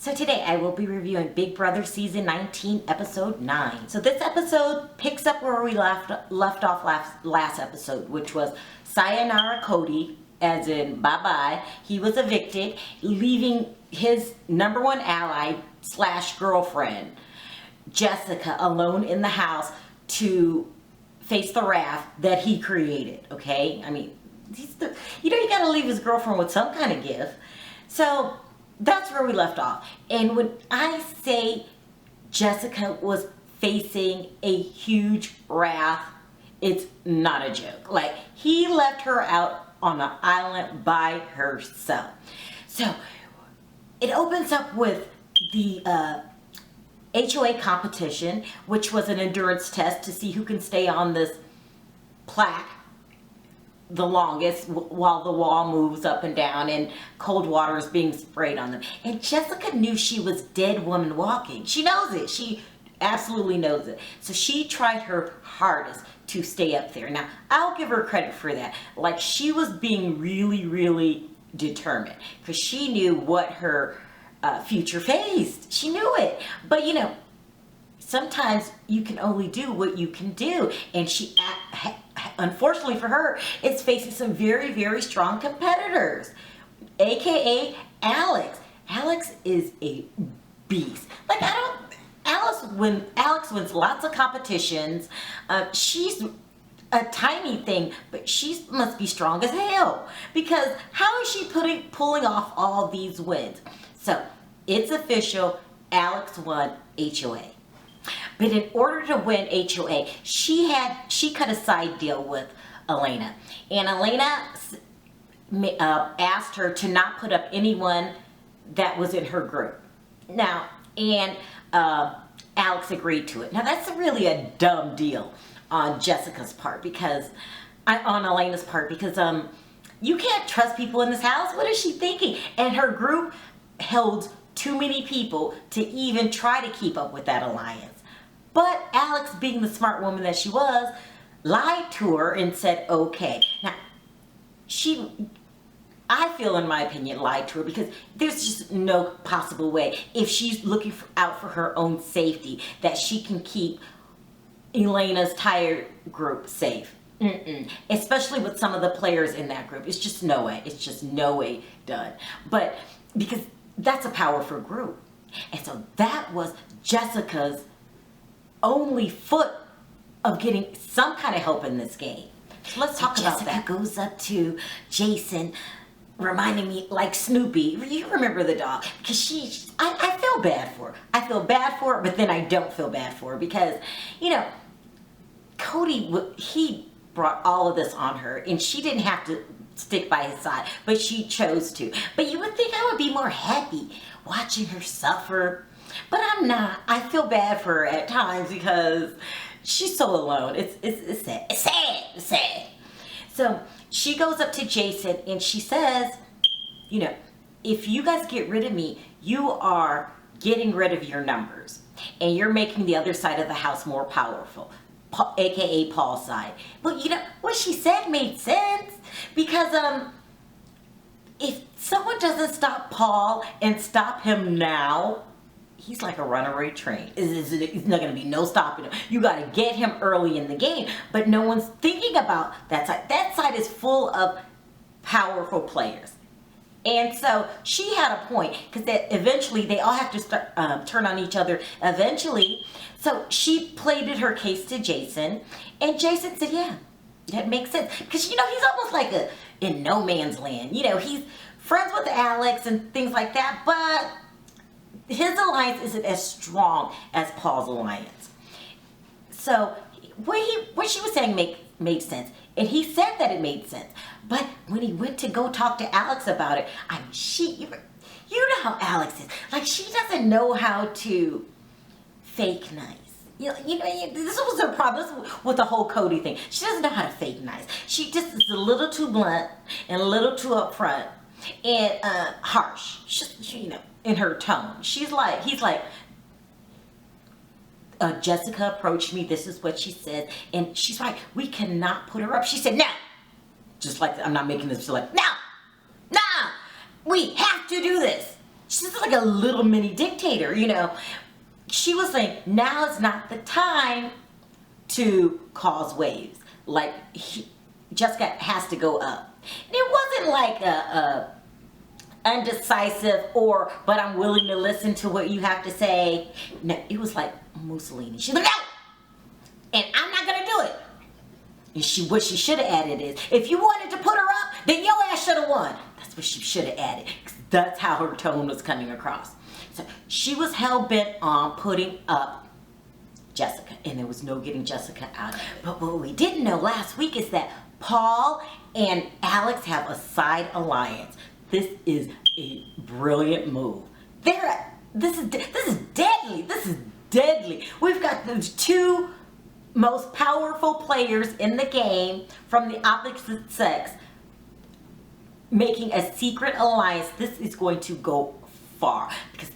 So today I will be reviewing Big Brother Season 19, Episode 9. So this episode picks up where we left off last episode, which was Sayonara Cody, as in bye-bye. He was evicted, leaving his number one ally / girlfriend, Jessica, alone in the house to face the wrath that he created, okay? I mean, you gotta leave his girlfriend with some kind of gift. So that's where we left off. And when I say Jessica was facing a huge wrath, it's not a joke. Like, he left her out on an island by herself. So it opens up with the HOA competition, which was an endurance test to see who can stay on this plaque the longest while the wall moves up and down and cold water is being sprayed on them. And Jessica knew she was dead woman walking. She knows it. She absolutely knows it. So she tried her hardest to stay up there. Now, I'll give her credit for that. Like, she was being really, really determined because she knew what her future faced. She knew it. But sometimes you can only do what you can do. And she, unfortunately for her, is facing some very, very strong competitors, aka Alex. Alex is a beast. Like, Alex wins lots of competitions. She's a tiny thing, but she must be strong as hell, because how is she pulling off all these wins? So it's official, Alex won HOA. But in order to win HOA, she cut a side deal with Elena. And Elena asked her to not put up anyone that was in her group. Now, and Alex agreed to it. Now, that's really a dumb deal on Jessica's part, on Elena's part, because you can't trust people in this house. What is she thinking? And her group held too many people to even try to keep up with that alliance. But Alex, being the smart woman that she was, lied to her and said, okay. Now, I feel, in my opinion, lied to her, because there's just no possible way, if she's looking out for her own safety, that she can keep Elena's entire group safe. Especially with some of the players in that group. It's just no way. It's just no way done. But because that's a powerful group. And so that was Jessica's only foot of getting some kind of help in this game. So let's talk about that. Jessica goes up to Jason, reminding me like Snoopy. You remember the dog? Because I feel bad for her. I feel bad for her, but then I don't feel bad for her, because, Cody, he brought all of this on her, and she didn't have to stick by his side, but she chose to. But you would think I would be more happy watching her suffer, but I'm not. I feel bad for her at times because she's so alone. It's sad. It's sad. It's sad. So she goes up to Jason and she says, if you guys get rid of me, you are getting rid of your numbers, and you're making the other side of the house more powerful, aka Paul's side. But what she said made sense, because if someone doesn't stop Paul and stop him now, he's like a runaway train. It's not going to be no stopping him. You got to get him early in the game. But no one's thinking about that side. That side is full of powerful players. And so she had a point, because eventually they all have to start turn on each other eventually. So she pleaded her case to Jason, and Jason said, yeah, that makes sense. Because, he's almost like in no man's land. He's friends with Alex and things like that, but his alliance isn't as strong as Paul's alliance. So what she was saying made sense. And he said that it made sense. But when he went to go talk to Alex about it, you know how Alex is. Like, she doesn't know how to fake nice. This was her problem with the whole Cody thing. She doesn't know how to fake nice. She just is a little too blunt and a little too upfront and harsh. In her tone. He's like, Jessica approached me, this is what she said, and she's right, we cannot put her up. She said, no. Just like, I'm not making this, she's like, no, we have to do this. she's like a little mini dictator, you know. She was saying, now is not the time to cause waves. Like, Jessica has to go up. And it wasn't like a undecisive or, but I'm willing to listen to what you have to say. No, it was like Mussolini. She's like, no! And I'm not gonna do it. And what she should have added is, if you wanted to put her up, then your ass should have won. That's what she should have added. 'Cause that's how her tone was coming across. So she was hell-bent on putting up Jessica, and there was no getting Jessica out. But what we didn't know last week is that Paul and Alex have a side alliance. This is a brilliant move. This is deadly. This is deadly. We've got the two most powerful players in the game from the opposite sex making a secret alliance. This is going to go far because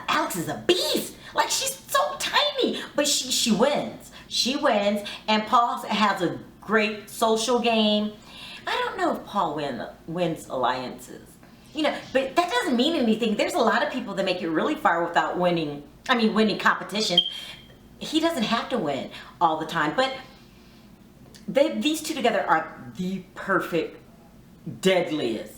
Alex is a beast. Like, she's so tiny, but she wins. She wins, and Paul has a great social game. I don't know if Paul wins alliances, you know, but that doesn't mean anything. There's a lot of people that make it really far without winning competitions. He doesn't have to win all the time, but these two together are the perfect, deadliest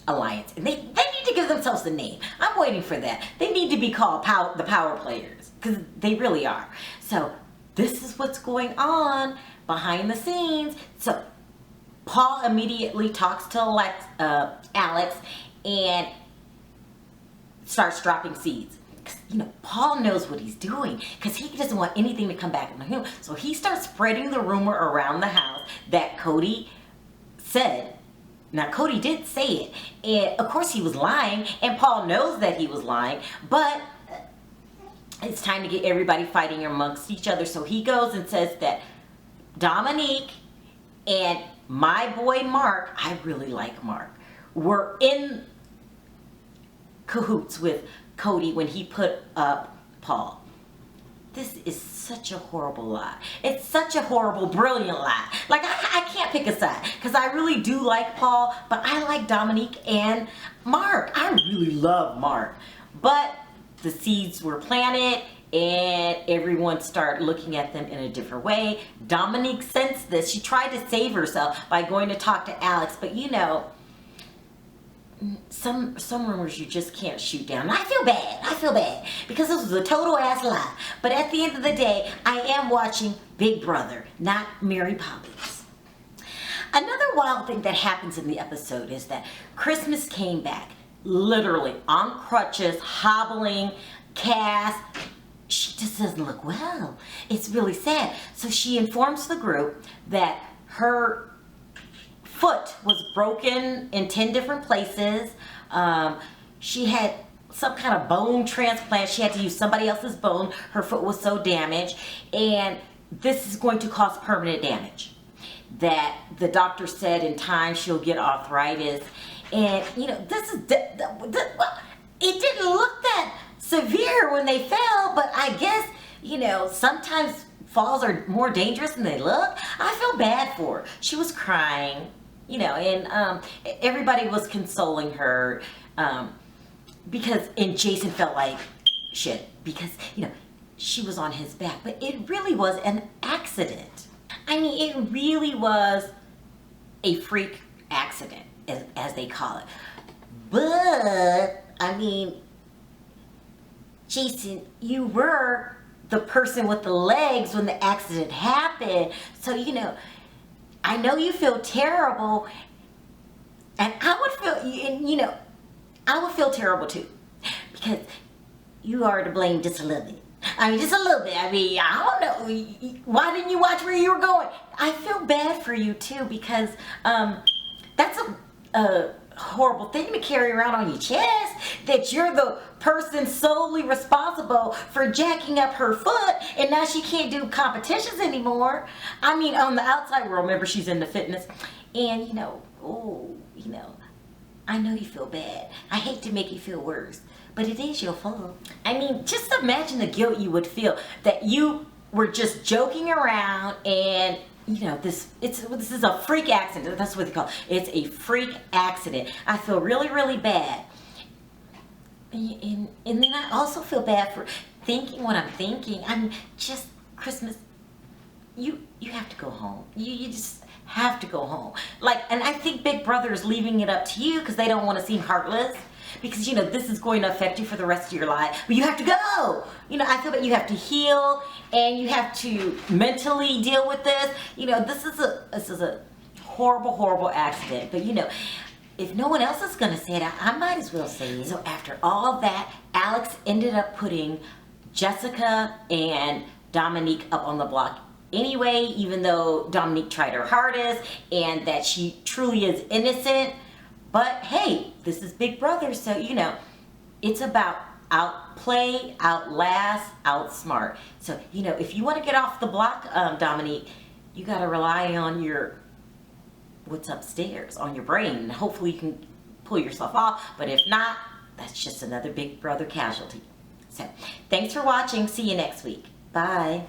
alliance. And they need to give themselves a name. I'm waiting for that. They need to be called the Power Players, because they really are. So this is what's going on behind the scenes. So Paul immediately talks to Alex and starts dropping seeds. You know, Paul knows what he's doing because he doesn't want anything to come back on him. So he starts spreading the rumor around the house that Cody said. Now, Cody did say it, and of course he was lying, and Paul knows that he was lying, but it's time to get everybody fighting amongst each other. So he goes and says that Dominique and my boy Mark, I really like Mark, were in cahoots with Cody when he put up Paul. This is such a horrible lie. It's such a horrible, brilliant lie. Like, I can't pick a side because I really do like Paul, but I like Dominique and Mark. I really love Mark. But the seeds were planted and everyone started looking at them in a different way. Dominique sensed this. She tried to save herself by going to talk to Alex, but you know, some rumors you just can't shoot down. And I feel bad because this was a total ass lie. But at the end of the day, I am watching Big Brother, not Mary Poppins. Another wild thing that happens in the episode is that Christmas came back, literally on crutches, hobbling, cast. She just doesn't look well. It's really sad. So she informs the group that her foot was broken in 10 different places. She had some kind of bone transplant. She had to use somebody else's bone. Her foot was so damaged, and this is going to cause permanent damage. That the doctor said in time she'll get arthritis, and you know, this is it didn't look that severe when they fell, but I guess, you know, sometimes falls are more dangerous than they look. I feel bad for her. She was crying. You know, and everybody was consoling her and Jason felt like shit because, you know, she was on his back. But it really was an accident. I mean, it really was a freak accident, as they call it. But, I mean, Jason, you were the person with the legs when the accident happened. So, you know, I know you feel terrible, and I would feel terrible too, because you are to blame just a little bit. I mean, just a little bit. I mean, I don't know. Why didn't you watch where you were going? I feel bad for you too, because that's a horrible thing to carry around on your chest, that you're the person solely responsible for jacking up her foot and now she can't do competitions anymore. I mean, on the outside world, remember, she's into fitness, and you know, I know you feel bad. I hate to make you feel worse, but it is your fault. I mean, just imagine the guilt you would feel that you were just joking around and this is a freak accident. That's what they call it. It's a freak accident. I feel really, really bad. And then I also feel bad for thinking what I'm thinking. I'm just, Christmas, you have to go home. You just have to go home. And I think Big Brother is leaving it up to you because they don't want to seem heartless. Because, this is going to affect you for the rest of your life. But you have to go. I feel that you have to heal and you have to mentally deal with this. This is a horrible, horrible accident. But, if no one else is going to say it, I might as well say it. So after all of that, Alex ended up putting Jessica and Dominique up on the block anyway, even though Dominique tried her hardest and that she truly is innocent. But hey, this is Big Brother, so it's about outplay, outlast, outsmart. So if you want to get off the block, Dominique, you got to rely on what's upstairs, on your brain. Hopefully you can pull yourself off, but if not, that's just another Big Brother casualty. So thanks for watching. See you next week. Bye.